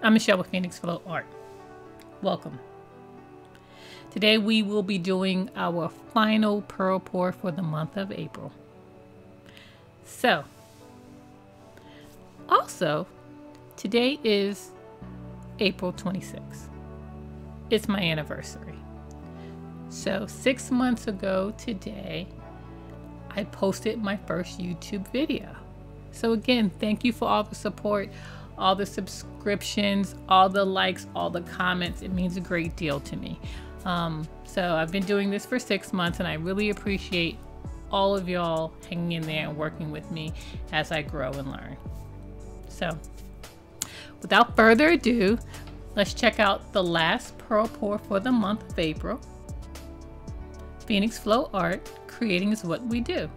I'm Michelle with Phoenix Flow Art. Welcome. Today we will be doing our final pearl pour for the month of April. So, also, today is April 26th. It's my anniversary. So 6 months ago today, I posted my first YouTube video. So again, thank you for all the support, all the subscriptions, all the likes, all the comments. It means a great deal to me. So I've been doing this for 6 months and I really appreciate all of y'all hanging in there and working with me as I grow and learn. So without further ado, let's check out the last pearl pour for the month of April. Phoenix Flow Art, creating is what we do.